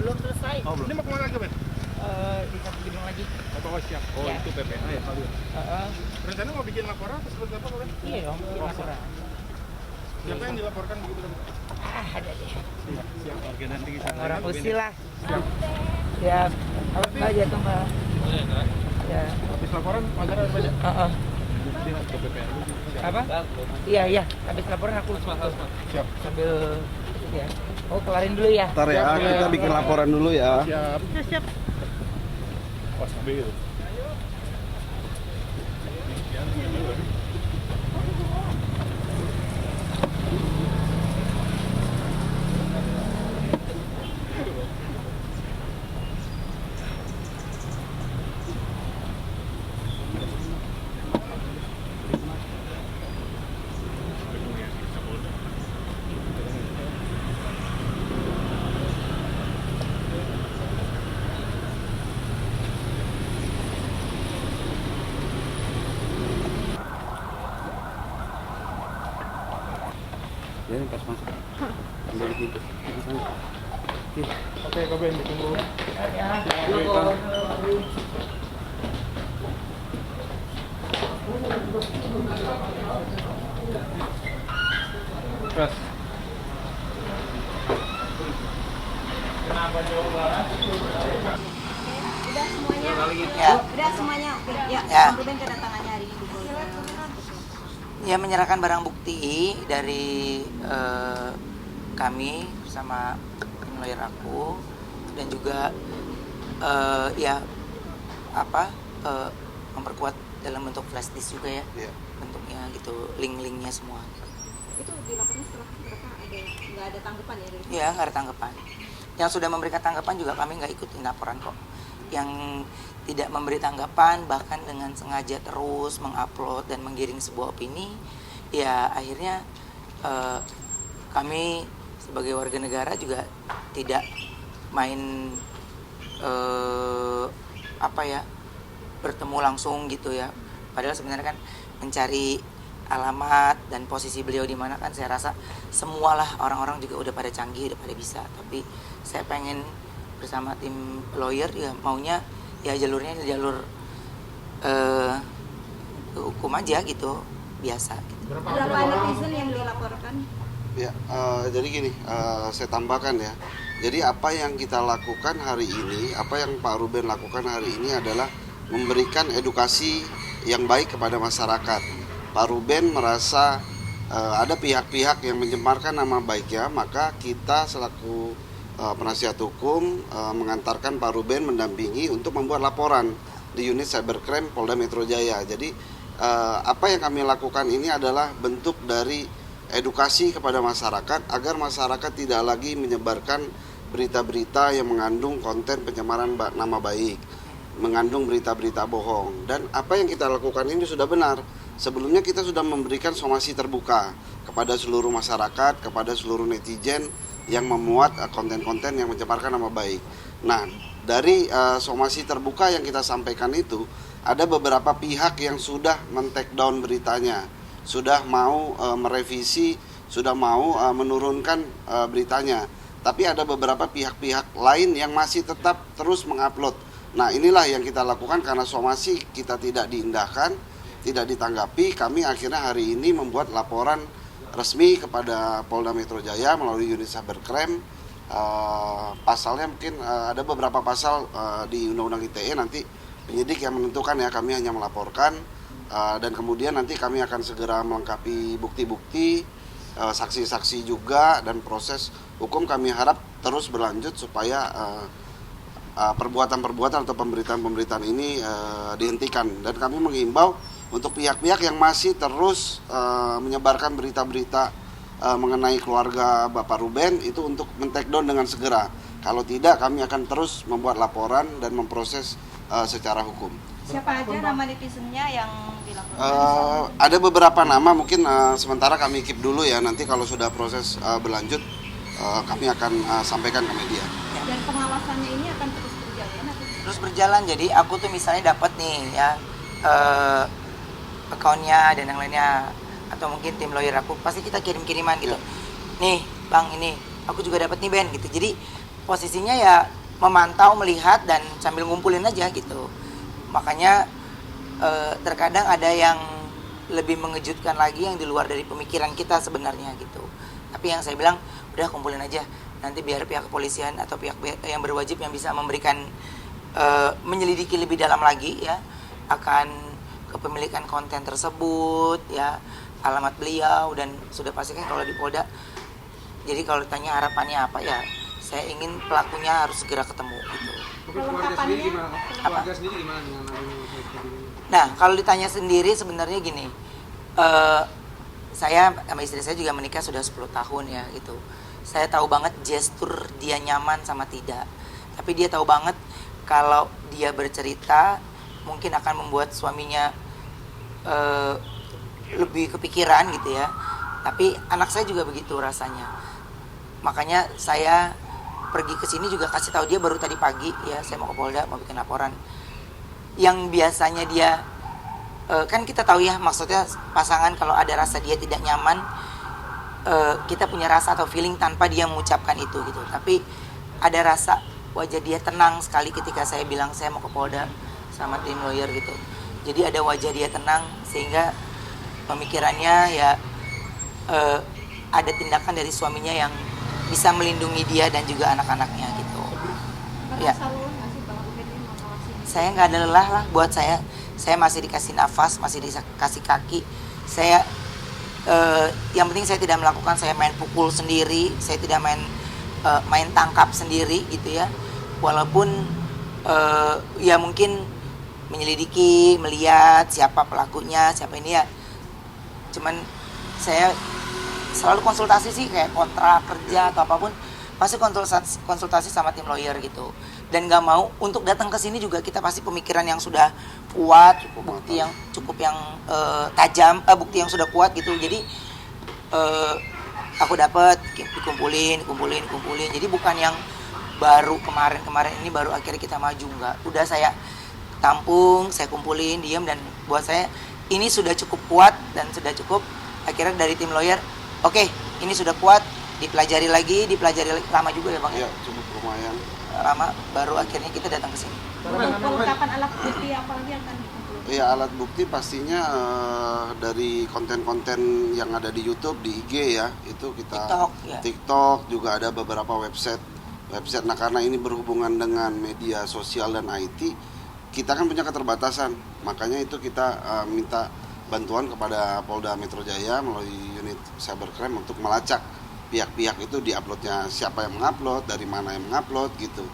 belum selesai. Oh, belum. Ini mau kemana lagi, Ben? Di satu gedung lagi. Oh, siap. Oh, Ya. itu PPA ya, kalian. Rencana mau bikin laporan atau seperti apa, Ben? Iya dong, bikin laporan. Siapa yang dilaporkan begitu, Ben? Ada deh. Siap. Oke, nanti kita Orang usil lah. Siap. Siap. Awas Mbak, jatuh Mbak. Ya. Habis laporan, pagar ada banyak. Dia ke PPA dulu. Siap. Apa? Iya. Habis laporan aku Siap. sambil ya. Oh, kelarin dulu ya. Ntar ya, kita bikin laporan dulu ya. Siap. Siap. Oh, sambil. Ini pas masuk. Ambil di pintu. Oke, Kak Ben, ditunggu. Terus. Udah semuanya. Ya. Udah semuanya. Oke. Ya. Ya. Bang Ruben kedatangannya hari ini di Polda. Ya, menyerahkan barang bukti dari kami bersama tim lawyer aku dan juga memperkuat dalam bentuk flash disk juga ya. Iya. Bentuknya gitu, link-linknya semua. Itu dilapornya setelah mereka nggak ada tanggapan ya dari Ya, nggak ada tanggapan. Yang sudah memberikan tanggapan juga kami nggak ikutin laporan kok. Yang tidak memberi tanggapan bahkan dengan sengaja terus mengupload dan menggiring sebuah opini, ya akhirnya kami sebagai warga negara juga tidak main bertemu langsung gitu ya. Padahal sebenarnya kan mencari alamat dan posisi beliau di mana kan saya rasa semualah orang-orang juga udah pada canggih, udah pada bisa. Tapi saya pengen bersama tim lawyer ya maunya ya jalurnya jalur hukum aja gitu, biasa gitu. berapa netizen yang dilaporkan? Ya, jadi gini, saya tambahkan ya. Jadi apa yang kita lakukan hari ini, apa yang Pak Ruben lakukan hari ini adalah memberikan edukasi yang baik kepada masyarakat. Pak Ruben merasa ada pihak-pihak yang mencemarkan nama baiknya, maka kita selaku penasihat hukum mengantarkan Pak Ruben mendampingi untuk membuat laporan di unit cybercrime Polda Metro Jaya. Jadi apa yang kami lakukan ini adalah bentuk dari edukasi kepada masyarakat agar masyarakat tidak lagi menyebarkan berita-berita yang mengandung konten pencemaran nama baik, mengandung berita-berita bohong. Dan apa yang kita lakukan ini sudah benar. Sebelumnya kita sudah memberikan somasi terbuka kepada seluruh masyarakat, kepada seluruh netizen yang memuat konten-konten yang mencemarkan nama baik. Nah, dari somasi terbuka yang kita sampaikan itu, ada beberapa pihak yang sudah men-take down beritanya, sudah mau merevisi, sudah mau menurunkan beritanya. Tapi ada beberapa pihak-pihak lain yang masih tetap terus mengupload. Nah, inilah yang kita lakukan karena somasi kita tidak diindahkan, tidak ditanggapi. Kami akhirnya hari ini membuat laporan resmi kepada Polda Metro Jaya melalui unit cybercrime. Pasalnya mungkin ada beberapa pasal di Undang-Undang ITE, nanti penyidik yang menentukan ya, kami hanya melaporkan dan kemudian nanti kami akan segera melengkapi bukti-bukti, saksi-saksi juga, dan proses hukum kami harap terus berlanjut supaya perbuatan-perbuatan atau pemberitaan-pemberitaan ini dihentikan. Dan kami menghimbau untuk pihak-pihak yang masih terus menyebarkan berita-berita mengenai keluarga Bapak Ruben itu untuk men-take down dengan segera. Kalau tidak, kami akan terus membuat laporan dan memproses secara hukum. Siapa aja nama netizennya yang dilaporkan? Ada beberapa nama, mungkin sementara kami keep dulu ya. Nanti kalau sudah proses berlanjut, kami akan sampaikan ke media. Dan pengawasannya ini akan terus berjalan atau? Terus berjalan, jadi aku tuh misalnya dapat nih ya akunnya dan yang lainnya, atau mungkin tim lawyer aku pasti kita kirim-kiriman gitu. Nih bang, ini aku juga dapat nih Ben gitu. Jadi posisinya ya memantau, melihat, dan sambil ngumpulin aja gitu. Makanya terkadang ada yang lebih mengejutkan lagi yang di luar dari pemikiran kita sebenarnya gitu. Tapi yang saya bilang udah kumpulin aja, nanti biar pihak kepolisian atau pihak yang berwajib yang bisa memberikan menyelidiki lebih dalam lagi ya akan kepemilikan konten tersebut ya, alamat beliau, dan sudah pasti kan kalau di Polda. Jadi kalau ditanya harapannya apa ya, saya ingin pelakunya harus segera ketemu gitu. Keluarga sendiri gimana? Apa? Keluarga sendiri gimana dengan ini? Nah, kalau ditanya sendiri sebenarnya gini, saya sama istri saya juga menikah sudah 10 tahun ya gitu. Saya tahu banget gestur dia nyaman sama tidak. Tapi dia tahu banget kalau dia bercerita mungkin akan membuat suaminya lebih kepikiran gitu ya. Tapi anak saya juga begitu rasanya. Makanya saya pergi ke sini juga kasih tahu dia baru tadi pagi ya, saya mau ke Polda mau bikin laporan. Yang biasanya dia kan kita tahu ya, maksudnya pasangan kalau ada rasa dia tidak nyaman, kita punya rasa atau feeling tanpa dia mengucapkan itu gitu. Tapi ada rasa wajah dia tenang sekali ketika saya bilang saya mau ke Polda sama tim lawyer gitu. Jadi ada wajah dia tenang sehingga pemikirannya ya ada tindakan dari suaminya yang bisa melindungi dia dan juga anak-anaknya gitu. Ya. Saya nggak ada lelah lah buat saya masih dikasih nafas, masih dikasih kaki. Saya yang penting saya tidak melakukan saya main pukul sendiri, saya tidak main tangkap sendiri gitu ya. Walaupun ya mungkin menyelidiki, melihat siapa pelakunya, siapa ini ya. Cuman saya selalu konsultasi sih, kayak kontrak kerja atau apapun pasti konsultasi sama tim lawyer gitu. Dan nggak mau untuk datang ke sini juga kita pasti pemikiran yang sudah kuat, bukti yang cukup yang tajam, bukti yang sudah kuat gitu. Jadi aku dapat dikumpulin. Jadi bukan yang baru kemarin ini baru akhirnya kita maju, nggak. Udah saya tampung, saya kumpulin, diam, dan buat saya ini sudah cukup kuat dan sudah cukup. Akhirnya dari tim lawyer, oke, ini sudah kuat, dipelajari lagi, lama juga ya Bang? Iya, cukup lumayan. Lama, baru akhirnya kita datang ke sini. Kelengkapan alat bukti apa lagi akan dikumpulkan? Iya, alat bukti pastinya dari konten-konten yang ada di YouTube, di IG ya, itu kita TikTok juga ada beberapa website. Nah, karena ini berhubungan dengan media sosial dan IT, kita kan punya keterbatasan, makanya itu kita minta bantuan kepada Polda Metro Jaya melalui unit cybercrime untuk melacak pihak-pihak itu diuploadnya, siapa yang mengupload, dari mana yang mengupload gitu.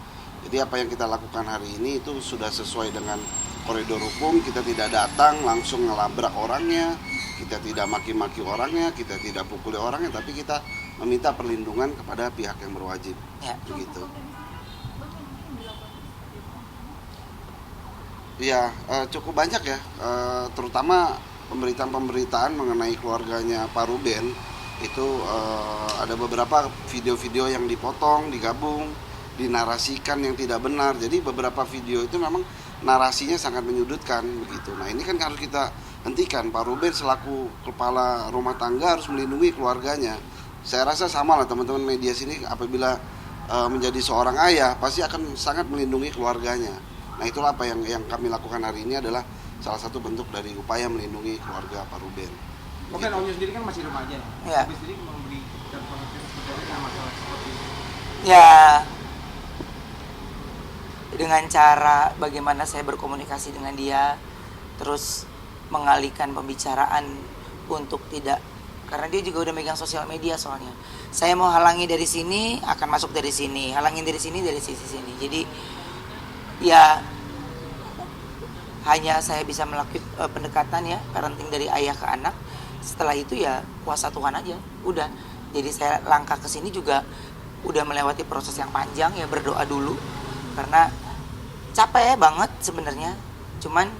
Jadi apa yang kita lakukan hari ini itu sudah sesuai dengan koridor hukum. Kita tidak datang langsung ngelabrak orangnya, kita tidak maki-maki orangnya, kita tidak pukuli orangnya, tapi kita meminta perlindungan kepada pihak yang berwajib. Ya. Begitu. Ya, cukup banyak ya, terutama pemberitaan mengenai keluarganya Pak Ruben. Itu ada beberapa video-video yang dipotong, digabung, dinarasikan yang tidak benar. Jadi beberapa video itu memang narasinya sangat menyudutkan begitu. Nah, ini kan harus kita hentikan. Pak Ruben selaku kepala rumah tangga harus melindungi keluarganya. Saya rasa sama lah teman-teman media sini, apabila menjadi seorang ayah pasti akan sangat melindungi keluarganya. Nah, itulah apa yang kami lakukan hari ini adalah salah satu bentuk dari upaya melindungi keluarga Pak Ruben. Oke, Gitu. Onyo sendiri kan masih remaja. Ya. Tapi sendiri memberi dan pengertian seperti dengan masalah seperti ini. Ya, dengan cara bagaimana saya berkomunikasi dengan dia, terus mengalihkan pembicaraan untuk tidak, karena dia juga udah megang sosial media soalnya. Saya mau halangi dari sini, akan masuk dari sini, halangin dari sini, dari sisi sini. Jadi ya hanya saya bisa melakukan pendekatan ya, parenting dari ayah ke anak. Setelah itu ya kuasa Tuhan aja, udah. Jadi saya langkah ke sini juga udah melewati proses yang panjang ya, berdoa dulu karena capek banget sebenarnya. Cuman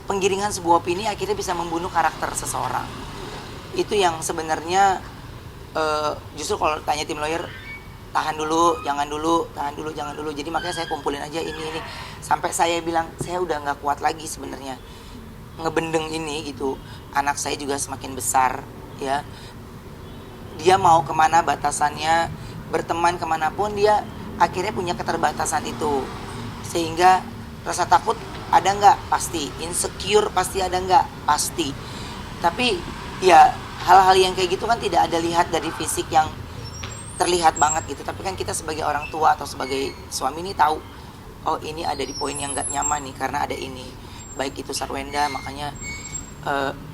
penggiringan sebuah opini akhirnya bisa membunuh karakter seseorang. Itu yang sebenarnya justru kalau tanya tim lawyer, tahan dulu, jangan dulu. Jadi makanya saya kumpulin aja ini. Sampai saya bilang, saya udah gak kuat lagi sebenarnya ngebendeng ini gitu. Anak saya juga semakin besar ya. Dia mau kemana batasannya, berteman kemanapun dia akhirnya punya keterbatasan itu, sehingga rasa takut ada nggak? Pasti. Insecure pasti ada nggak? Pasti. Tapi ya hal-hal yang kayak gitu kan tidak ada lihat dari fisik yang terlihat banget gitu. Tapi kan kita sebagai orang tua atau sebagai suami ini tahu, oh ini ada di poin yang nggak nyaman nih karena ada ini. Baik itu Sarwenda, makanya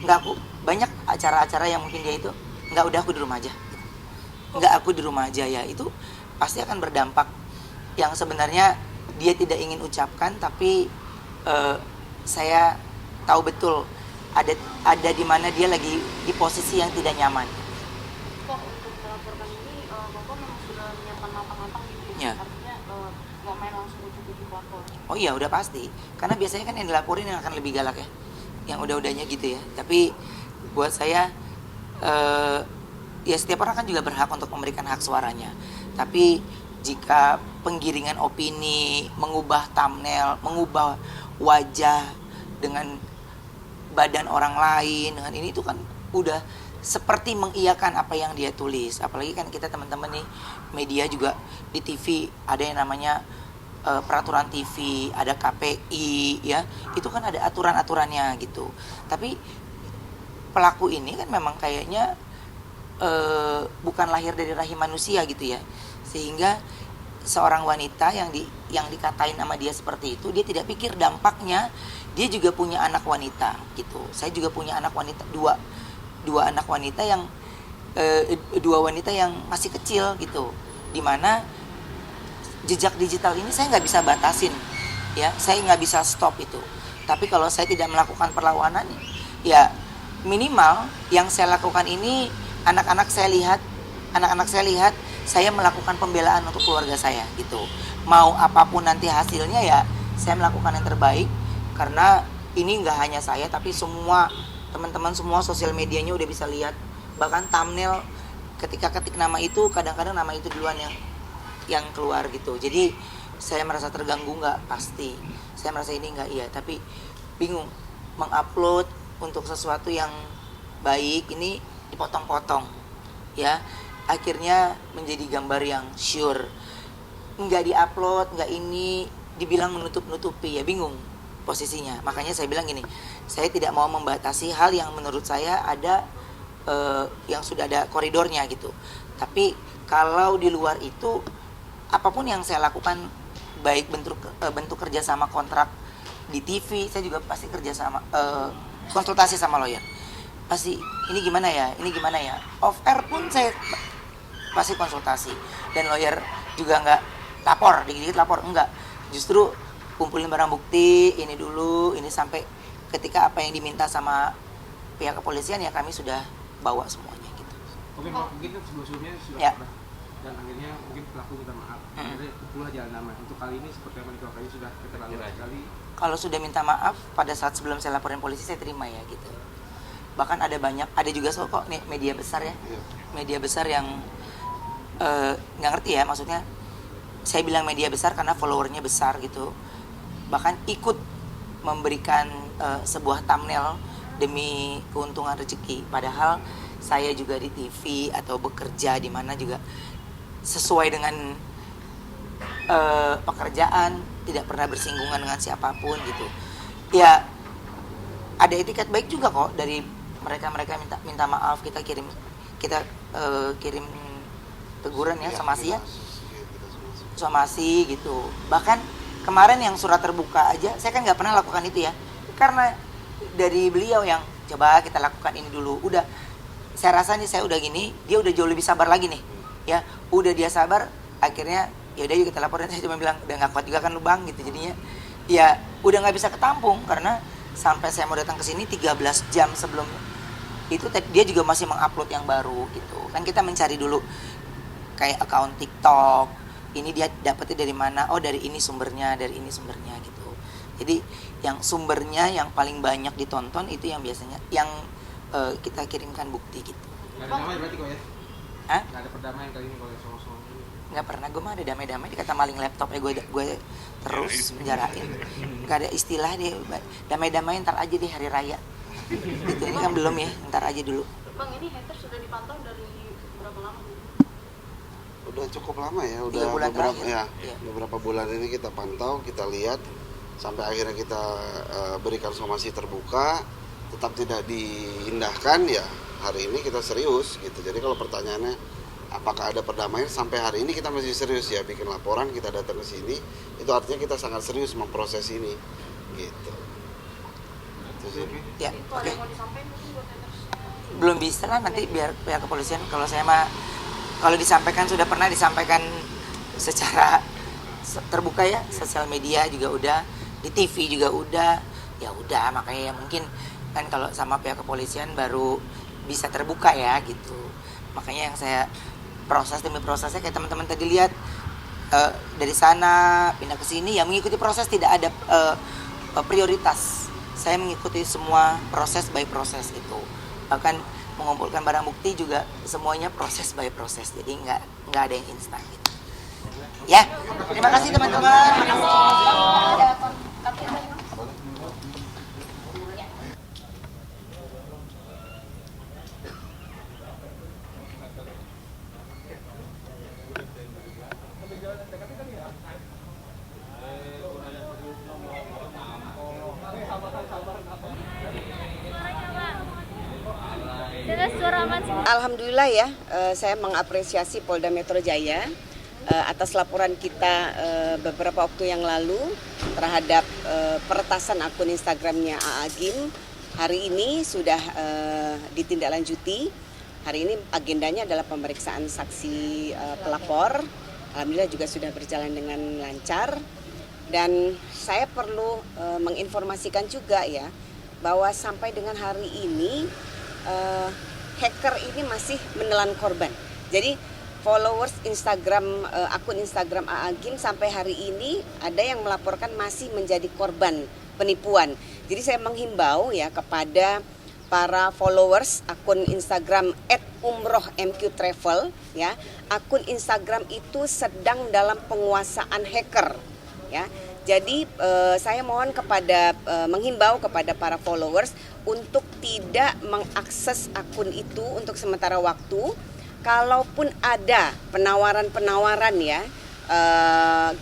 nggak, aku banyak acara-acara yang mungkin dia itu nggak, udah aku di rumah aja. Nggak, aku di rumah aja ya. Itu pasti akan berdampak yang sebenarnya dia tidak ingin ucapkan, tapi saya tahu betul ada di mana dia lagi di posisi yang tidak nyaman. Kok untuk melaporkan ini Bapak memang sudah menyiapkan matang-matang gitu ya? Artinya nggak main langsung ujuk-ujuk lapor. Oh iya, udah pasti. Karena biasanya kan yang dilaporin yang akan lebih galak ya, yang udah-udahnya gitu ya. Tapi buat saya ya setiap orang kan juga berhak untuk memberikan hak suaranya. Tapi jika penggiringan opini, mengubah thumbnail, mengubah wajah dengan badan orang lain, dengan ini itu kan udah seperti mengiyakan apa yang dia tulis. Apalagi kan kita teman-teman nih media juga di TV ada yang namanya peraturan TV, ada KPI ya, itu kan ada aturan-aturannya gitu. Tapi pelaku ini kan memang kayaknya bukan lahir dari rahim manusia gitu ya, sehingga seorang wanita yang dikatain sama dia seperti itu, dia tidak pikir dampaknya. Dia juga punya anak wanita gitu. Saya juga punya anak wanita, dua anak wanita yang dua wanita yang masih kecil gitu, dimana jejak digital ini saya nggak bisa batasin ya, saya nggak bisa stop itu. Tapi kalau saya tidak melakukan perlawanan, ya minimal yang saya lakukan ini anak-anak saya lihat saya melakukan pembelaan untuk keluarga saya gitu. Mau apapun nanti hasilnya ya saya melakukan yang terbaik, karena ini nggak hanya saya tapi semua teman-teman, semua sosial medianya udah bisa lihat. Bahkan thumbnail ketika ketik nama itu kadang-kadang nama itu duluan yang keluar gitu. Jadi saya merasa terganggu nggak? Pasti. Saya merasa ini nggak, iya, tapi bingung mengupload untuk sesuatu yang baik ini dipotong-potong ya. Akhirnya menjadi gambar yang sure, nggak diupload, nggak ini, dibilang menutup-nutupi, ya bingung posisinya. Makanya saya bilang gini, saya tidak mau membatasi hal yang menurut saya ada yang sudah ada koridornya gitu. Tapi kalau di luar itu, apapun yang saya lakukan, baik bentuk kerjasama kontrak di TV, saya juga pasti kerjasama konsultasi sama lawyer. Pasti ini gimana ya, off air pun saya pasti konsultasi, dan lawyer juga nggak lapor, dikit-dikit lapor, enggak, justru kumpulin barang bukti ini dulu, ini sampai ketika apa yang diminta sama pihak kepolisian ya kami sudah bawa semuanya gitu. Oke, mungkin kan sebelumnya sudah ya. pernah, dan akhirnya mungkin pelaku minta maaf, akhirnya pula jalan damai. Untuk kali ini seperti apa nih, kalau kayaknya sudah keterlaluan sekali. Kalau sudah minta maaf pada saat sebelum saya laporin polisi, saya terima ya gitu. Bahkan ada juga kok nih media besar ya, media besar yang nggak ngerti ya, maksudnya saya bilang media besar karena followernya besar gitu, bahkan ikut memberikan sebuah thumbnail demi keuntungan rezeki, padahal saya juga di TV atau bekerja di mana juga sesuai dengan pekerjaan, tidak pernah bersinggungan dengan siapapun gitu ya. Ada etiket baik juga kok dari mereka minta maaf, kita kirim teguran ya, somasi gitu. Bahkan kemarin yang surat terbuka aja saya kan nggak pernah lakukan itu ya, karena dari beliau yang coba kita lakukan ini dulu. Udah saya rasa nih, saya udah gini, dia udah jauh lebih sabar lagi nih ya, udah dia sabar, akhirnya ya udah yuk kita laporin. Saya cuma bilang udah nggak kuat juga kan lu bang gitu, jadinya ya udah nggak bisa ketampung, karena sampai saya mau datang ke sini 13 jam sebelum itu dia juga masih mengupload yang baru gitu kan. Kita mencari dulu kayak account TikTok, ini dia dapetnya dari mana, oh dari ini sumbernya gitu. Jadi yang sumbernya yang paling banyak ditonton itu yang biasanya yang kita kirimkan bukti gitu. Nggak ada damai berarti kok ya? Hah? Nggak ada perdamaian kali ini kalau soal ini? Nggak pernah, gue mah ada damai-damai, dikata maling laptop ya gue terus menjarain. Nggak ada istilah deh damai-damai, ntar aja deh hari raya gitu. Ini kan belum ya, ntar aja dulu. Bang, ini haters sudah dipantau dari berapa lama? udah cukup lama ya, udah 3 bulan beberapa terakhir. ya, Iya. beberapa bulan ini kita pantau, kita lihat sampai akhirnya kita berikan somasi terbuka, tetap tidak diindahkan ya. Hari ini kita serius gitu. Jadi kalau pertanyaannya apakah ada perdamaian, sampai hari ini kita masih serius ya, bikin laporan, kita datang ke sini, itu artinya kita sangat serius memproses ini gitu. Itu sih. Ya, Itu oke. ada yang mau disampaikan mungkin buat hatersnya. Belum bisa lah, nanti biar pihak kepolisian. Kalau saya mah, kalau disampaikan sudah pernah disampaikan secara terbuka ya, sosial media juga udah, di TV juga udah, ya udah, makanya ya mungkin kan kalau sama pihak kepolisian baru bisa terbuka ya gitu. Makanya yang saya proses demi prosesnya kayak teman-teman tadi lihat, dari sana pindah ke sini ya mengikuti proses, tidak ada prioritas. Saya mengikuti semua proses by proses itu. Bahkan mengumpulkan barang bukti juga semuanya proses by proses. Jadi nggak ada yang instan gitu. Ya, terima kasih teman-teman. Alhamdulillah ya, saya mengapresiasi Polda Metro Jaya atas laporan kita beberapa waktu yang lalu terhadap peretasan akun Instagramnya A.A. Gym. Hari ini sudah ditindaklanjuti. Hari ini agendanya adalah pemeriksaan saksi pelapor. Alhamdulillah juga sudah berjalan dengan lancar. Dan saya perlu menginformasikan juga ya, bahwa sampai dengan hari ini hacker ini masih menelan korban. Jadi followers Instagram, akun Instagram A.A. Gym sampai hari ini ada yang melaporkan masih menjadi korban penipuan. Jadi saya menghimbau ya kepada para followers akun Instagram @umrohmqtravel ya, akun Instagram itu sedang dalam penguasaan hacker ya. Jadi saya mohon menghimbau kepada para followers untuk tidak mengakses akun itu untuk sementara waktu. Kalaupun ada penawaran-penawaran ya,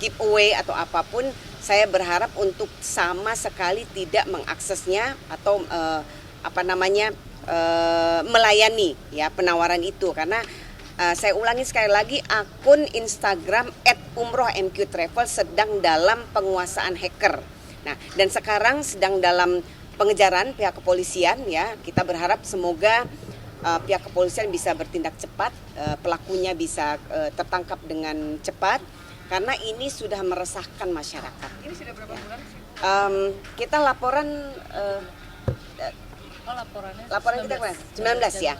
giveaway atau apapun, saya berharap untuk sama sekali tidak mengaksesnya atau melayani ya penawaran itu, karena saya ulangi sekali lagi, akun Instagram @umrohmqtravel sedang dalam penguasaan hacker. Nah, dan sekarang sedang dalam pengejaran pihak kepolisian ya. Kita berharap semoga pihak kepolisian bisa bertindak cepat, pelakunya bisa tertangkap dengan cepat, karena ini sudah meresahkan masyarakat. Ini sudah berapa bulan sih? Kita laporan laporan kita kemarin 19 ya.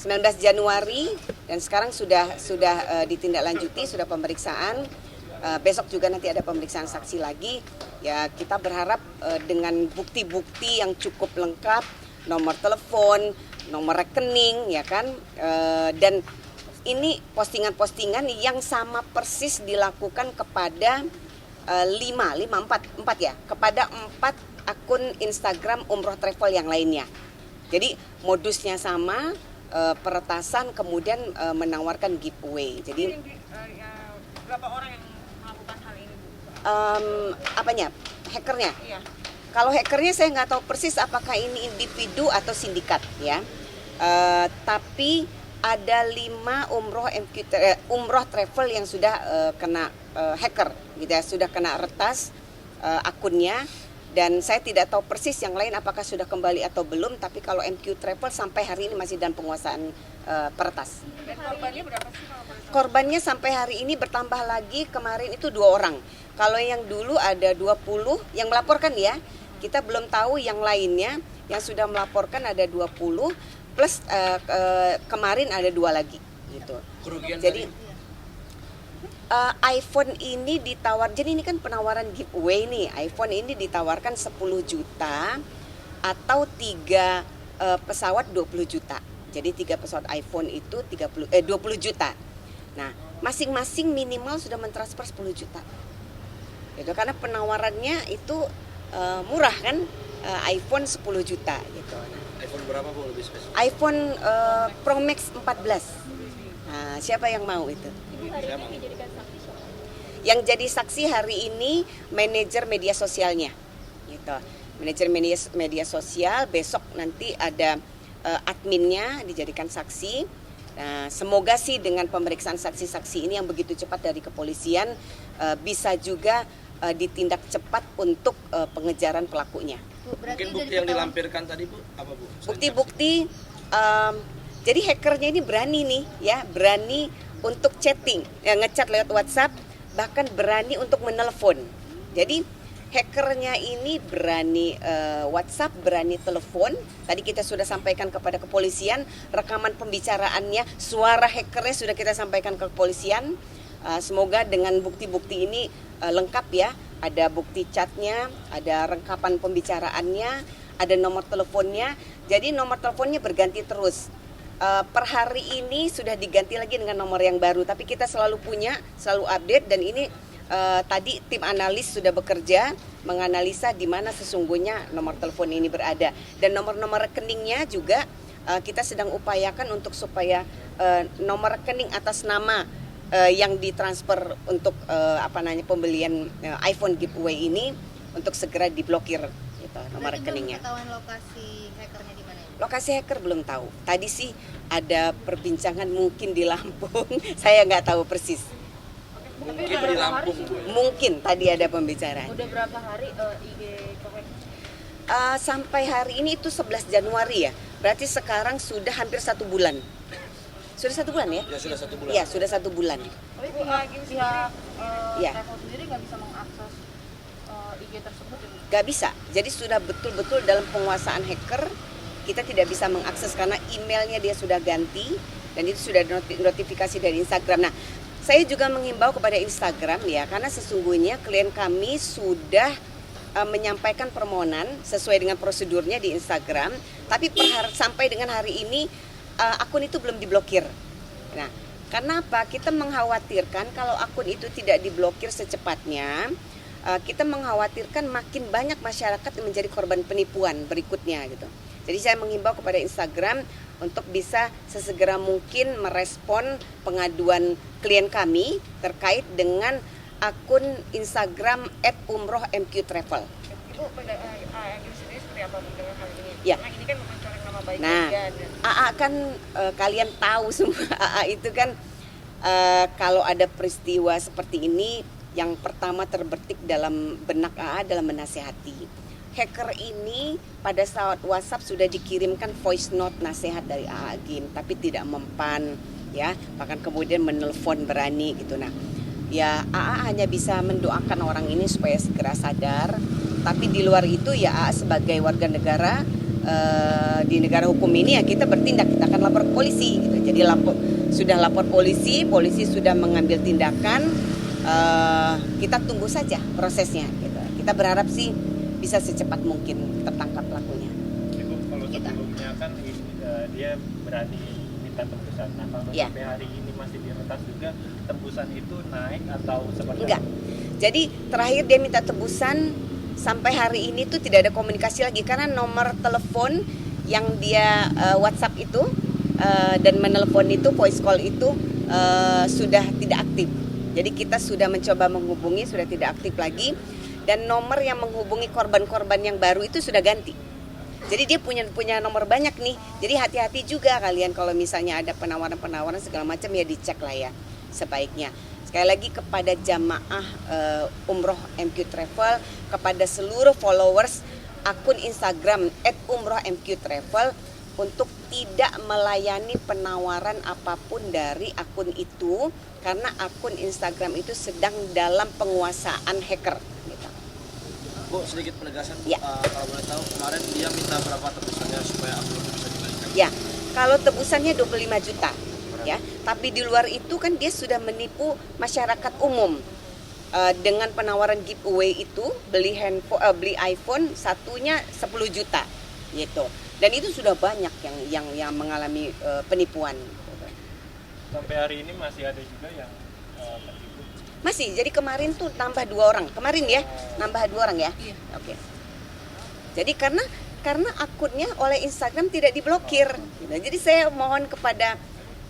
19 Januari dan sekarang sudah ditindaklanjuti, sudah pemeriksaan. Besok juga nanti ada pemeriksaan saksi lagi. Ya, kita berharap dengan bukti-bukti yang cukup lengkap, nomor telepon, nomor rekening ya kan, dan ini postingan-postingan yang sama persis dilakukan kepada 4 ya, kepada 4 akun Instagram umroh travel yang lainnya. Jadi modusnya sama, peretasan kemudian menawarkan giveaway. Jadi berapa orang yang melakukan hal ini? hackernya? Iya. Kalau hackernya saya nggak tahu persis apakah ini individu atau sindikat ya. Tapi ada 5 umroh travel yang sudah kena hacker gitu ya, sudah kena retas akunnya. Dan saya tidak tahu persis yang lain apakah sudah kembali atau belum, tapi kalau MQ Travel sampai hari ini masih dalam penguasaan peretas. Dan korbannya berapa sih kalau boleh tahu? Korbannya sampai hari ini bertambah lagi, kemarin itu 2 orang. Kalau yang dulu ada 20 yang melaporkan ya, kita belum tahu yang lainnya. Yang sudah melaporkan ada 20 plus kemarin ada 2 lagi gitu. Kerugian Jadi iPhone ini jadi ini kan penawaran giveaway nih. iPhone ini ditawarkan 10 juta atau 3 pesawat 20 juta. Jadi 3 pesawat iPhone itu 20 juta. Nah, masing-masing minimal sudah mentransfer 10 juta. Itu karena penawarannya itu murah kan, iPhone 10 juta gitu. iPhone berapa Bu lebih spesifik? iPhone Pro Max 14. Nah, siapa yang mau itu? Yang jadi saksi hari ini manajer media sosialnya, gitu. Manajer media sosial, besok nanti ada adminnya dijadikan saksi. Nah, semoga sih dengan pemeriksaan saksi-saksi ini yang begitu cepat dari kepolisian bisa juga ditindak cepat untuk pengejaran pelakunya. Mungkin bukti yang dilampirkan tadi Bu, apa Bu? Bukti-bukti, jadi hackernya ini berani nih ya, berani untuk chatting, ya, ngechat lewat WhatsApp, bahkan berani untuk menelpon. Jadi hackernya ini berani WhatsApp, berani telepon. Tadi kita sudah sampaikan kepada kepolisian, rekaman pembicaraannya, suara hackernya sudah kita sampaikan ke kepolisian. Semoga dengan bukti-bukti ini lengkap ya. Ada bukti chatnya, ada rekapan pembicaraannya, ada nomor teleponnya. Jadi nomor teleponnya berganti terus. Per hari ini sudah diganti lagi dengan nomor yang baru. Tapi kita selalu punya, selalu update, dan ini tadi tim analis sudah bekerja menganalisa di mana sesungguhnya nomor telepon ini berada, dan nomor-nomor rekeningnya juga kita sedang upayakan untuk supaya nomor rekening atas nama yang ditransfer untuk pembelian iPhone giveaway ini untuk segera diblokir, gitu, nomor rekeningnya. Ketahuan lokasi hackernya di mana ya? Lokasi hacker belum tahu. Tadi sih ada perbincangan mungkin di Lampung, saya nggak tahu persis. Mungkin di Lampung Bu. Mungkin tadi ada pembicaraan. Udah berapa hari IG kehack? Sampai hari ini itu 11 Januari ya. Berarti sekarang sudah hampir 1 bulan. Sudah 1 bulan ya? Ya sudah 1 bulan. Ya, sudah 1 bulan. Tapi pihak Ya. Travel sendiri nggak bisa mengakses IG tersebut ya? Gak bisa. Jadi sudah betul-betul dalam penguasaan hacker. Kita tidak bisa mengakses karena emailnya dia sudah ganti, dan itu sudah notifikasi dari Instagram. Nah, saya juga mengimbau kepada Instagram ya, karena sesungguhnya klien kami sudah menyampaikan permohonan sesuai dengan prosedurnya di Instagram, tapi sampai dengan hari ini akun itu belum diblokir. Nah, karena apa? Kita mengkhawatirkan kalau akun itu tidak diblokir secepatnya, kita mengkhawatirkan makin banyak masyarakat yang menjadi korban penipuan berikutnya gitu. Jadi saya mengimbau kepada Instagram untuk bisa sesegera mungkin merespon pengaduan klien kami terkait dengan akun Instagram @umrohmqtravel. Ibu Agim sendiri seperti apa dengan hal ini? Ya. Karena ini kan mencoreng nama baik Nah, dia. AA kan kalian tahu semua, AA itu kan kalau ada peristiwa seperti ini, yang pertama terbetik dalam benak AA adalah menasehati. Hacker ini pada saat WhatsApp sudah dikirimkan voice note nasihat dari AA Agim, tapi tidak mempan ya, bahkan kemudian menelpon berani gitu. Nah, ya AA hanya bisa mendoakan orang ini supaya segera sadar, tapi di luar itu ya AA sebagai warga negara di negara hukum ini ya kita bertindak, kita akan lapor ke polisi gitu. Jadi sudah lapor polisi, polisi sudah mengambil tindakan, kita tunggu saja prosesnya gitu. Kita berharap sih bisa secepat mungkin tertangkap pelakunya. Ibu, kalau sebelumnya kan dia berani minta tembusan. Nah, kalau sampai hari ini masih diretas juga, tembusan itu naik atau seperti enggak? Jadi terakhir dia minta tebusan, sampai hari ini tuh tidak ada komunikasi lagi karena nomor telepon yang dia WhatsApp itu dan menelpon itu, voice call itu sudah tidak aktif. Jadi kita sudah mencoba menghubungi, sudah tidak aktif lagi. Dan nomor yang menghubungi korban-korban yang baru itu sudah ganti. Jadi dia punya nomor banyak nih. Jadi hati-hati juga kalian kalau misalnya ada penawaran-penawaran segala macam, ya dicek lah ya sebaiknya. Sekali lagi kepada jamaah Umroh MQ Travel, kepada seluruh followers akun Instagram @umrohmqtravel untuk tidak melayani penawaran apapun dari akun itu, karena akun Instagram itu sedang dalam penguasaan hacker. Bu, sedikit penegasan Bu, ya. Kalau boleh tahu kemarin dia minta berapa tebusannya supaya akun itu bisa dibalikan? Ya, kalau tebusannya 25 juta ya, tapi di luar itu kan dia sudah menipu masyarakat umum dengan penawaran giveaway itu, beli iPhone satunya 10 juta gitu. Dan itu sudah banyak yang mengalami penipuan. Sampai hari ini masih ada juga yang tertipu? Masih, jadi kemarin tuh tambah 2 orang. Kemarin ya, nambah 2 orang ya. Iya. Oke. Jadi karena akunnya oleh Instagram tidak diblokir. Gitu. Jadi saya mohon kepada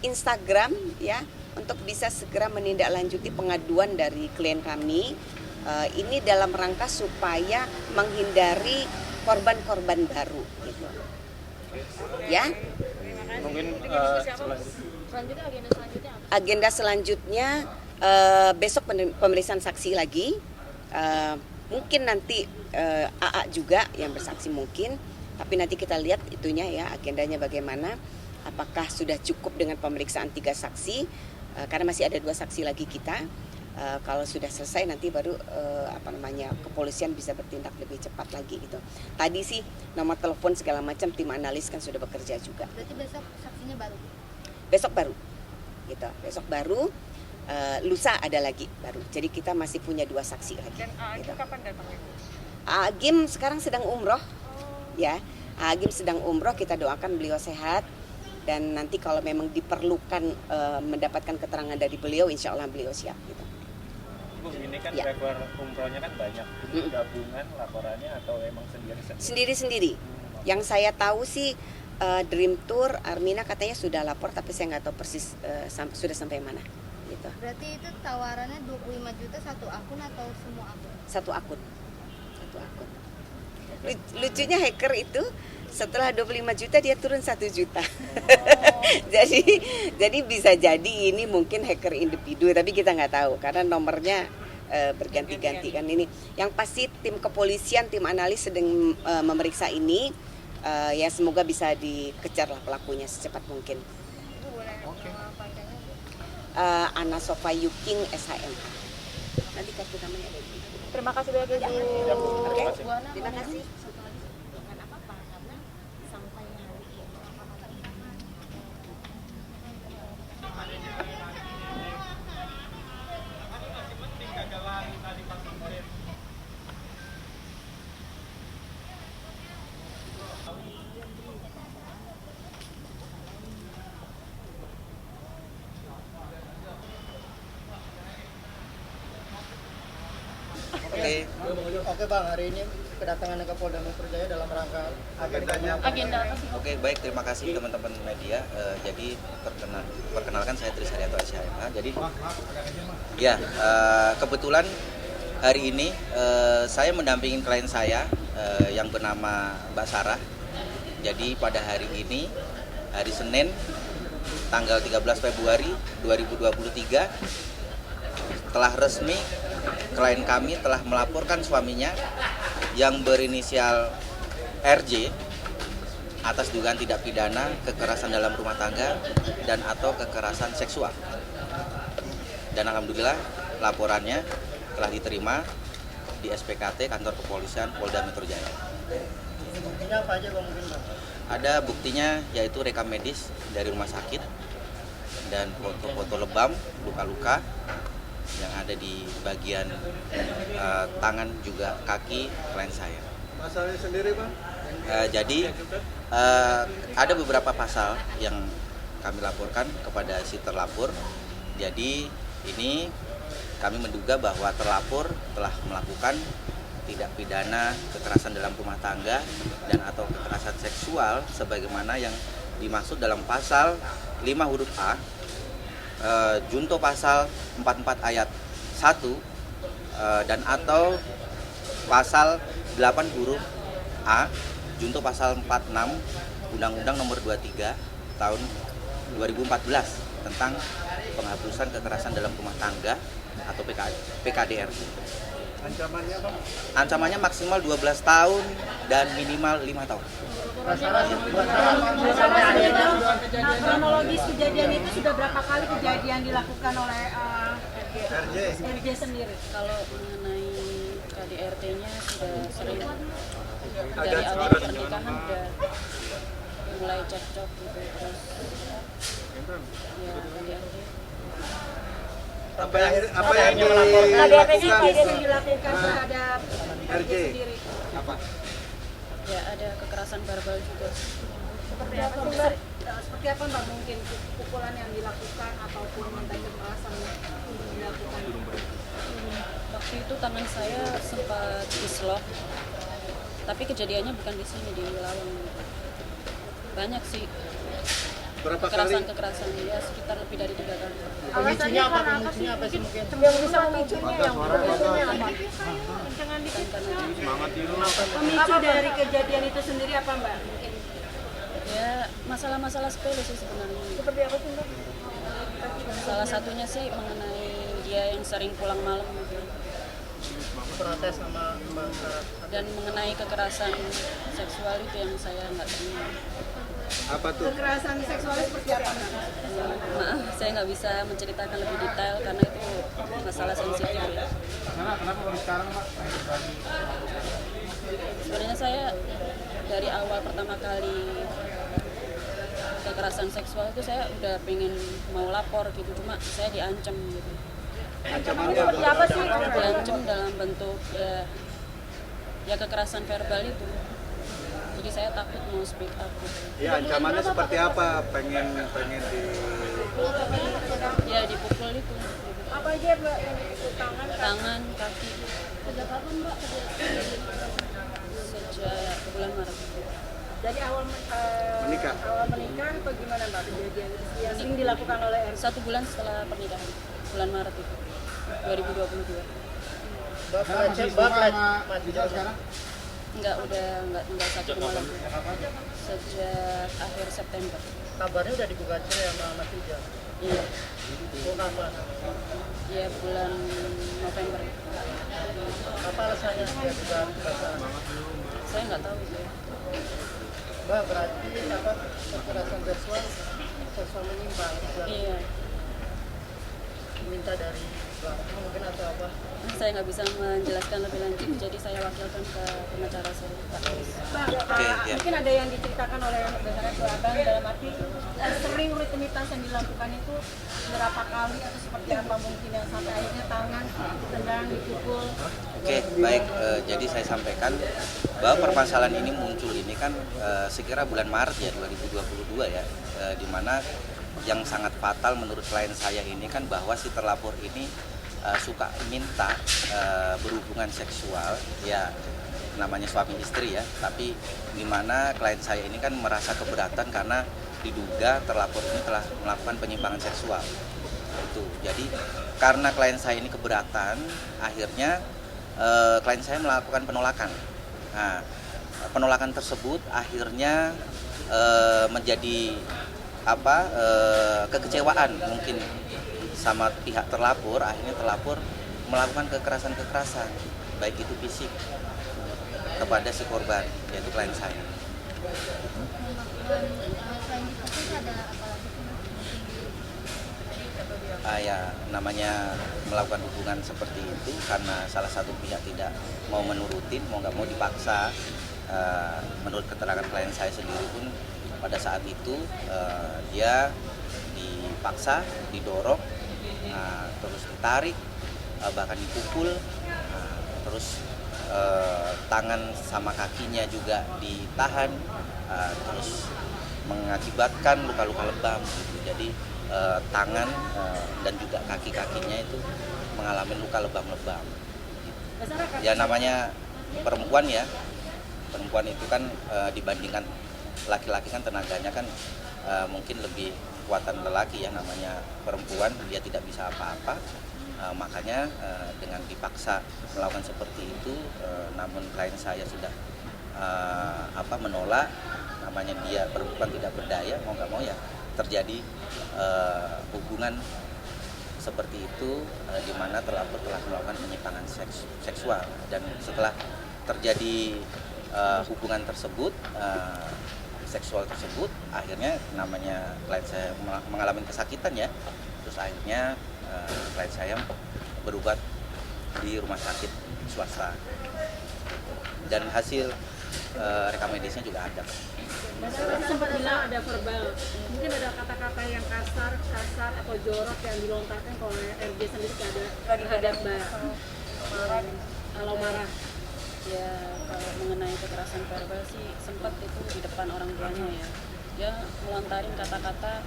Instagram ya, untuk bisa segera menindaklanjuti pengaduan dari klien kami. Ini dalam rangka supaya menghindari korban-korban baru gitu. Ya. Mungkin Selanjutnya agenda selanjutnya besok pemeriksaan saksi lagi. Mungkin nanti AA juga yang bersaksi mungkin, tapi nanti kita lihat itunya ya agendanya bagaimana. Apakah sudah cukup dengan pemeriksaan 3 saksi? Karena masih ada 2 saksi lagi kita. Kalau sudah selesai nanti baru kepolisian bisa bertindak lebih cepat lagi gitu. Tadi sih nomor telepon segala macam tim analis kan sudah bekerja juga. Berarti besok saksinya baru? Besok baru, gitu. Besok baru. Lusa ada lagi baru. Jadi kita masih punya 2 saksi lagi. Dan Gitu. kapan datangnya? Agim sekarang sedang umroh, ya. Agim sedang umroh. Kita doakan beliau sehat. Dan nanti kalau memang diperlukan mendapatkan keterangan dari beliau, insya Allah beliau siap. Gitu. Bu, ini kan Ya. driver umrohnya kan banyak. Ini gabungan laporannya atau emang sendiri-sendiri? Sendiri-sendiri. Yang saya tahu sih Dream Tour, Armina katanya sudah lapor, tapi saya nggak tahu persis sudah sampai mana. Gitu. Berarti itu tawarannya 25 juta satu akun atau semua akun? Satu akun. Lucunya hacker itu setelah 25 juta dia turun 1 juta. jadi bisa jadi ini mungkin hacker individu, tapi kita nggak tahu karena nomornya berganti-ganti kan ini. Yang pasti tim kepolisian, tim analis sedang memeriksa ini. Ya semoga bisa dikejar lah pelakunya secepat mungkin. Ibu boleh panggilannya? Ana Sofa Yuking SHM. Nanti kartu namanya ada di. Terima kasih banyak Ibu. Oke. Bu Ana, Terima kasih. satu lagi bukan apa-apa karena sampai hari ini Oke Bang, hari ini kedatangan ke Polda Metro Jaya dalam rangka agenda apa sih? Oke, baik, terima kasih teman-teman media. Jadi perkenalkan saya Tris Haryanto SHMH. Jadi ya kebetulan hari ini saya mendampingi klien saya yang bernama Mbak Sarah. Jadi pada hari ini, hari Senin, tanggal 13 Februari 2023, telah resmi klien kami telah melaporkan suaminya yang berinisial RJ atas dugaan tidak pidana kekerasan dalam rumah tangga dan atau kekerasan seksual. Dan alhamdulillah laporannya telah diterima di SPKT Kantor Kepolisian Polda Metro Jaya. buktinya apa aja Bang mungkin Bang? Ada buktinya yaitu rekam medis dari rumah sakit dan foto-foto lebam, luka-luka yang ada di bagian tangan juga kaki klien saya. Masalahnya sendiri Bang? Jadi ada beberapa pasal yang kami laporkan kepada si terlapor. Jadi ini kami menduga bahwa terlapor telah melakukan tidak pidana kekerasan dalam rumah tangga dan atau kekerasan seksual sebagaimana yang dimaksud dalam pasal 5 huruf A junto pasal 44 ayat 1 dan atau pasal 8 huruf A junto pasal 46 Undang-Undang Nomor 23 tahun 2014 tentang penghapusan kekerasan dalam rumah tangga atau PKDR. Ancamannya Bang? Ancamannya maksimal 12 tahun dan minimal 5 tahun. Kronologis kejadian itu sudah berapa kali kejadian dilakukan oleh RJ sendiri? Kalau mengenai KDRT-nya sudah sering dari awal pernikahan udah mulai cekcok gitu terus ya KDRT. Apa yang dilakukan terhadap RJ sendiri? Apa? Ya ada kekerasan verbal juga. Seperti apa Mbak mungkin pukulan yang dilakukan ataupun minta kekerasan yang dilakukan? Waktu itu tangan saya sempat dislok, tapi kejadiannya bukan di sini, di Lawang. Banyak sih Berapa kali? Kekerasan ya sekitar lebih dari 3 kali. Pemicunya apa? Pemicunya apa sih mungkin? Yang bisa memicunya, yang pemicunya apa? Jangan dikit. Pemicu dari kejadian itu sendiri apa Mbak? Mungkin. Ya masalah-masalah sepele sih sebenarnya. Seperti apa sih Mbak? Salah satunya sih mengenai dia yang sering pulang malam gitu. Protes sama masyarakat. Dan mengenai kekerasan seksual itu yang saya nggak terima. Apa tuh? Kekerasan seksual seperti apa Mbak? Maaf, saya nggak bisa menceritakan lebih detail karena itu masalah sensitif ya. Kenapa baru sekarang Pak? Sebenarnya saya dari awal pertama kali kekerasan seksual itu saya udah pengen mau lapor gitu, cuma saya diancam gitu. Ancamannya Seperti apa sih? Diancam dalam bentuk ya kekerasan verbal itu. Jadi saya takut mau speak up gitu. Ya, ancamannya seperti apa? Pengen di Ya dipukul itu. Apa aja Mbak yang dipukul? Tangan, kaki. Sejak kapan Mbak? Sejak bulan Maret. Dari awal menikah. Awal menikah atau gimana Mbak kejadian yang sering dilakukan oleh RT? 1 bulan setelah pernikahan, bulan Maret itu 2022. Bapak sekarang? Enggak, udah enggak tinggal 1 rumah lagi. Sejak akhir September. Kabarnya udah dibuka cerai sama Mas Ija. Iya. Itu kapan? Iya, bulan November. Apa alasannya dia juga Saya nggak tahu itu. Mbak, berarti apa kekerasan seksual menyimpang? Iya. Minta dari belakang mungkin atau apa? Saya nggak bisa menjelaskan lebih lanjut, jadi saya wakilkan ke pengacara saya, Pak Aris. Mungkin ada yang diceritakan oleh misalnya ke abang dalam arti sering rutinitas yang dilakukan itu berapa kali atau seperti apa mungkin yang sampai akhirnya tangan ditendang, dipukul. Oke, baik. Jadi saya sampaikan bahwa permasalahan ini muncul ini kan sekira bulan Maret ya 2022 ya, di mana yang sangat fatal menurut klien saya ini kan bahwa si terlapor ini suka minta berhubungan seksual, ya namanya suami istri ya, tapi dimana klien saya ini kan merasa keberatan karena diduga terlapor ini telah melakukan penyimpangan seksual. Itu jadi karena klien saya ini keberatan, akhirnya klien saya melakukan penolakan. Nah, penolakan tersebut akhirnya menjadi kekecewaan mungkin sama pihak terlapor, akhirnya terlapor melakukan kekerasan baik itu fisik kepada si korban, yaitu klien saya. Ya namanya melakukan hubungan seperti itu karena salah satu pihak tidak mau menurutin, mau nggak mau dipaksa. Menurut keterangan klien saya sendiri pun pada saat itu dia dipaksa, didorong, terus ditarik, bahkan dipukul, terus tangan sama kakinya juga ditahan, terus mengakibatkan luka-luka lebam gitu. Jadi tangan dan juga kaki-kakinya itu mengalami luka lebam-lebam gitu. Ya namanya perempuan ya, perempuan itu kan dibandingkan laki-laki kan tenaganya kan mungkin lebih kuatan lelaki ya, namanya perempuan dia tidak bisa apa-apa, makanya dengan dipaksa melakukan seperti itu, namun klien saya sudah menolak, namanya dia perempuan tidak berdaya, mau nggak mau ya terjadi hubungan seperti itu, di mana terlapor telah melakukan penyimpangan seksual, dan setelah terjadi hubungan tersebut, seksual tersebut, akhirnya namanya klien saya mengalami kesakitan ya, terus akhirnya klien saya berobat di rumah sakit swasta dan hasil rekam medisnya juga ada. Tadi sempat bilang ada verbal, mungkin ada kata-kata yang kasar atau jorok yang dilontarkan oleh RJ sendiri terhadap Mbak kalau marah. Ya kalau mengenai kekerasan verbal sih sempat itu di depan orang tuanya ya, dia melontarin kata-kata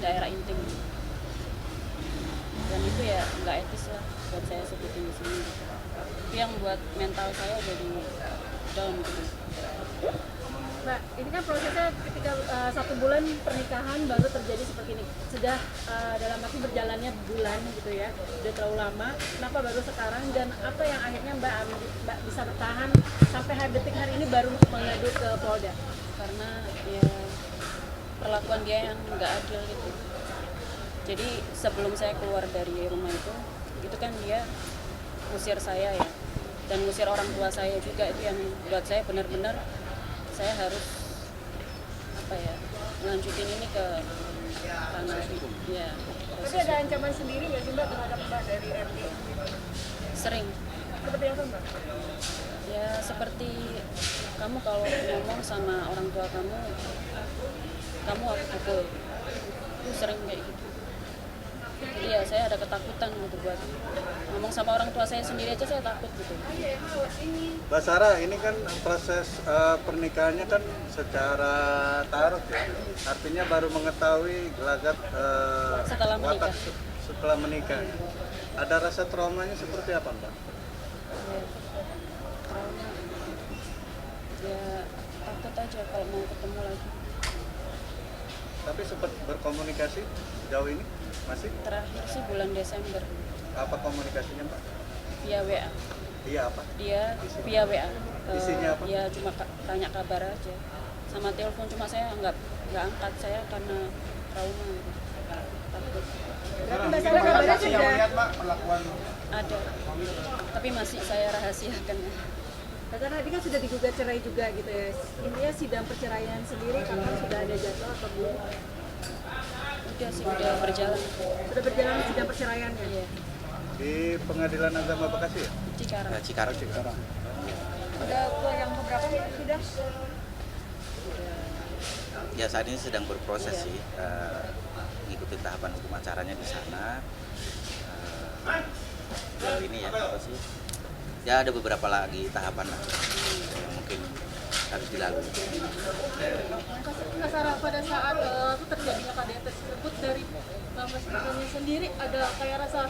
daerah intim dan itu ya nggak etis lah buat saya sebutin di sini gitu. Itu yang buat mental saya jadi down gitu. Mbak, ini kan prosesnya ketika 1 bulan pernikahan baru terjadi seperti ini. Sudah dalam arti berjalannya bulan gitu ya, udah terlalu lama. Kenapa baru sekarang dan apa yang akhirnya Mbak bisa bertahan sampai detik hari ini baru mengadu ke Polda? Karena ya perlakuan dia yang nggak adil gitu. Jadi sebelum saya keluar dari rumah itu kan dia ngusir saya ya, dan ngusir orang tua saya juga. Itu yang buat saya benar-benar saya harus melanjutin ini ke ranah ya. Tapi ada ancaman sendiri nggak sih Mbak terhadap Mbak dari RT? Sering. Seperti apa Mbak? Ya seperti kamu kalau ngomong sama orang tua kamu aku pukul. Itu sering kayak gitu. Jadi ya saya ada ketakutan gitu buat ngomong sama orang tua saya sendiri aja saya takut gitu. Mbak Sarah, ini kan proses pernikahannya kan secara taruh ya. Artinya baru mengetahui gelagat watak setelah menikah. Ada rasa traumanya seperti apa Mbak? Trauma. Ya takut aja kalau mau ketemu lagi. Tapi sempat berkomunikasi jauh ini? Masih? Terakhir sih bulan Desember. Apa komunikasinya Mbak? Via WA. Dia apa? Dia via WA. Isinya apa? Ya cuma tanya kabar aja. Sama telepon cuma saya nggak angkat saya karena trauma gitu. Takut. Mbak Sarah kabarnya sudah perlakuan ada. Tapi masih saya rahasiakan. Karena tadi kan sudah digugat cerai juga gitu ya. Intinya sidang perceraian sendiri kapan sudah ada jadwal atau belum? Udah sih udah berjalan. Sudah berjalan sidang perceraian ya? Iya. Di Pengadilan Agama Bekasi ya? Cikarang. Udah ke yang beberapa nih sidang? Ya saat ini sedang berproses sih, ngikutin tahapan hukum acaranya di sana. Ini ya apa sih? Ya ada beberapa lagi tahapan lah yang mungkin harus dilalui. Mbak Sarah, pada saat terjadinya KDRT tersebut dari Mas Ibrahim sendiri ada kayak rasa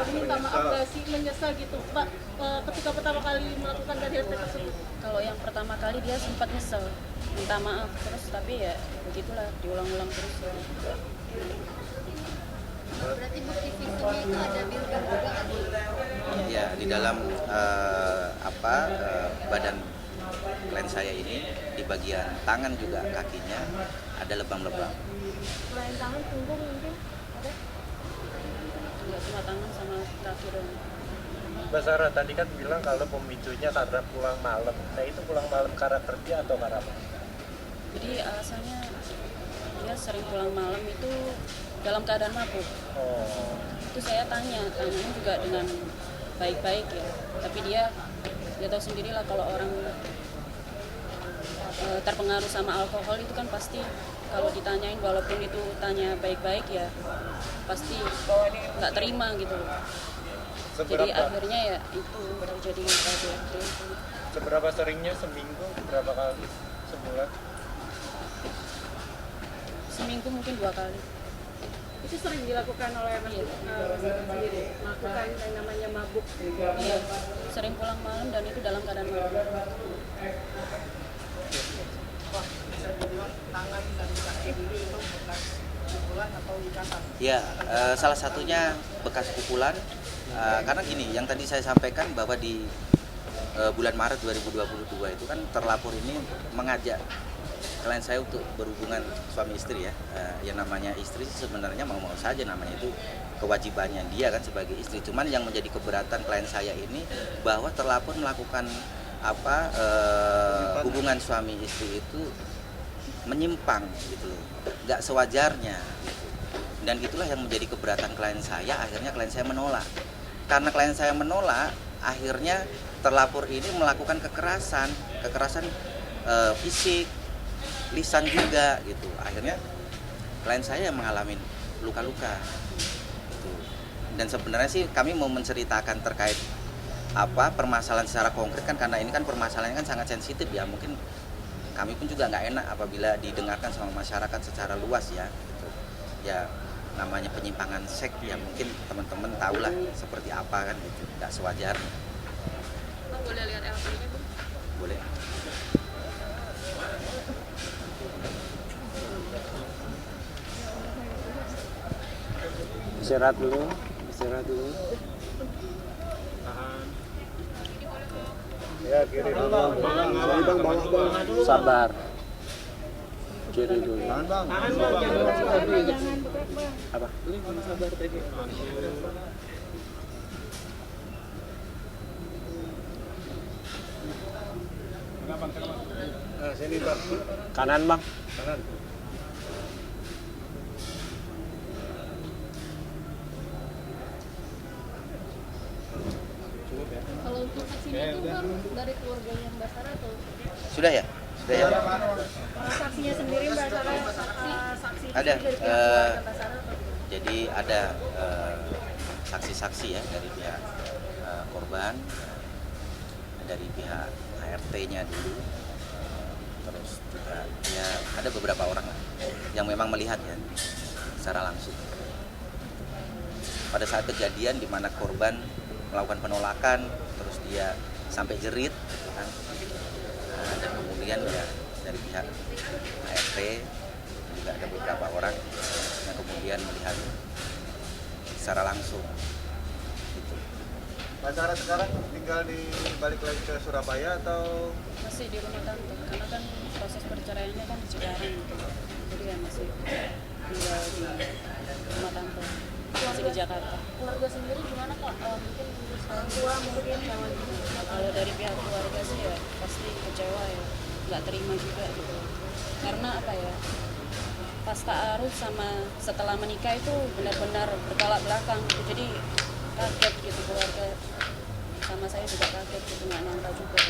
minta maaf gak sih, menyesal gitu Pak ketika pertama kali melakukan KDRT tersebut? Kalau yang pertama kali dia sempat nyesel, minta maaf terus, tapi ya begitulah diulang-ulang terus. Berarti bukti visumnya itu ada biogram juga kan? Ya di dalam badan klien saya ini di bagian tangan juga kakinya ada lebam-lebam. Selain tangan, punggung mungkin ada? Enggak, cuma tangan sama kaki doang. Mbak Sarah tadi kan bilang kalau pemicunya karena pulang malam. Nah itu pulang malam karena kerja atau karena apa? Jadi alasannya dia sering pulang malam itu dalam keadaan mabuk. Itu saya tanyanya juga dengan baik-baik ya. Tapi dia tahu sendirilah kalau orang terpengaruh sama alkohol itu kan pasti kalau ditanyain walaupun itu tanya baik-baik ya pasti nggak terima gitu. Jadi akhirnya ya itu terjadi KDRT. Seberapa seringnya seminggu, berapa kali sebulan? Seminggu mungkin 2 kali. Itu sering dilakukan oleh Mas sendiri, melakukan yang namanya mabuk. Iya, sering pulang malam dan itu dalam keadaan mabuk. Ya, salah satunya bekas pukulan. Karena gini, yang tadi saya sampaikan bahwa di bulan Maret 2022 itu kan terlapor ini mengajak klien saya untuk berhubungan suami istri ya. Yang namanya istri sebenarnya mau-mau saja, namanya itu kewajibannya dia kan sebagai istri. Cuman yang menjadi keberatan klien saya ini bahwa terlapor melakukan hubungan suami istri itu menyimpang gitu loh, nggak sewajarnya gitu. Dan itulah yang menjadi keberatan klien saya. Akhirnya klien saya menolak. Karena klien saya menolak, akhirnya terlapor ini melakukan kekerasan fisik, lisan juga gitu. Akhirnya klien saya yang mengalami luka-luka gitu. Dan sebenarnya sih kami mau menceritakan terkait permasalahan secara konkret kan, karena ini kan permasalahannya kan sangat sensitif ya. Mungkin kami pun juga nggak enak apabila didengarkan sama masyarakat secara luas ya gitu. Ya namanya penyimpangan seks ya, mungkin teman-teman tahulah seperti apa kan gitu, nggak sewajarnya. Boleh lihat LP-nya Bu? Boleh. Istirahat dulu. Ya, kiri bang. Sabar. Kiri dulu. Tahan bang, jangan bergerak bang. Apa? Sabar tadi. Nah, sini bang. Kanan bang. Kanan. Kalau untuk saksinya itu bang dari keluarganya Mbak Sarah atau? Sudah ya? Saksinya sendiri Mbak Sarah, saksi Ada. dari pihak keluarga Mbak Sarah atau? Jadi ada saksi-saksi ya dari pihak korban, dari pihak ART-nya dulu, terus juga ya ada beberapa orang lah yang memang melihat ya secara langsung. Pada saat kejadian di mana korban melakukan penolakan, terus dia sampai jerit, gitu kan. Nah, dan kemudian ya dari pihak ART juga ada beberapa orang yang kemudian melihat secara langsung. Gitu. Mbak Sarah sekarang tinggal balik lagi ke Surabaya atau? Masih di rumah tante, karena kan proses perceraiannya kan di Cikarang gitu. Jadi ya masih tinggal di rumah tante, masih di Jakarta. Keluarga sendiri gimana kak? Mungkin orang tua mungkin yang lagi. Kalau dari pihak keluarga sih ya pasti kecewa ya, nggak terima juga gitu. Karena apa ya, pas ta'aruf sama setelah menikah itu benar-benar bertolak belakang gitu. Jadi kaget gitu keluarga, sama saya juga kaget gitu, nggak nyangka juga.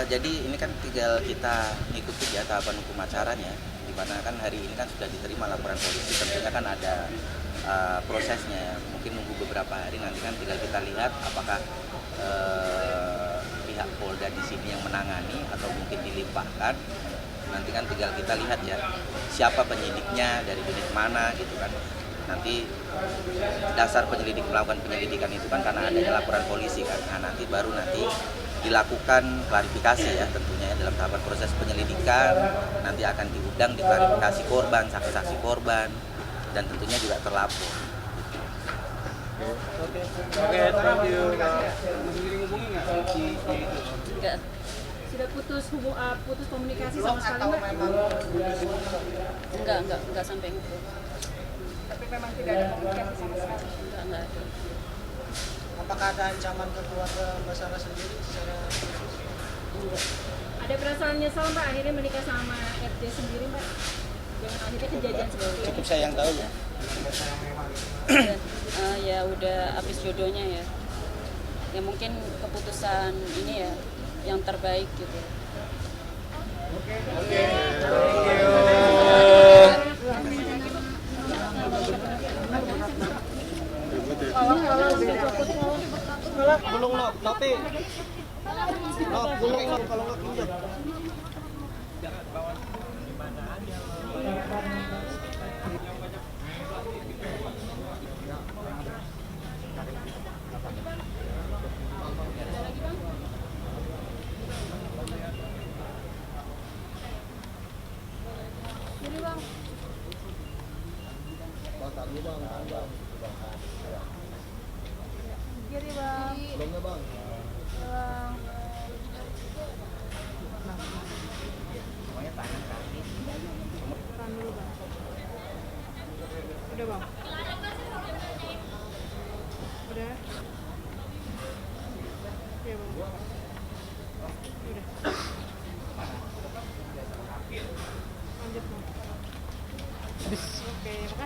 Jadi ini kan tinggal kita ngikuti ya tahapan hukum acaranya, di mana kan hari ini kan sudah diterima laporan polisi, tentunya kan ada prosesnya ya. Mungkin nunggu beberapa hari, nanti kan tinggal kita lihat apakah pihak Polda di sini yang menangani atau mungkin dilimpahkan. Nanti kan tinggal kita lihat ya siapa penyidiknya, dari unit mana gitu kan. Nanti dasar penyelidik melakukan penyelidikan itu kan karena adanya laporan polisi kan. Nah, nanti baru dilakukan klarifikasi ya tentunya ya, dalam tahapan proses penyelidikan. Nanti akan diundang diklarifikasi korban, saksi-saksi korban, dan tentunya juga terlapor. Oke, thank you. Sendiri ngubungi nggak? Enggak. Sudah putus komunikasi sama sekali Mbak? Enggak sampai itu. Tapi memang tidak ada komunikasi sama sekali. Enggak ada. Apakah ada ancaman ke keluarga Mbak Sarah sendiri secara khusus? Enggak. Ada perasaan nyesal Mbak akhirnya menikah sama RJ sendiri Mbak? Dengan akhirnya kejadian seperti ini. Cukup saya yang tahu ya. Ya udah habis jodohnya ya. Ya mungkin keputusan ini ya yang terbaik gitu. Oke. Gulung lo, nanti. Gulung lo kalau nggak pinjam. Jadi bang. Jadi bang. Belumnya bang. Bang. Tahan dulu bang. Udah bang. Udah. Iya bang. Udah. Lanjut bang. Oke, makasih.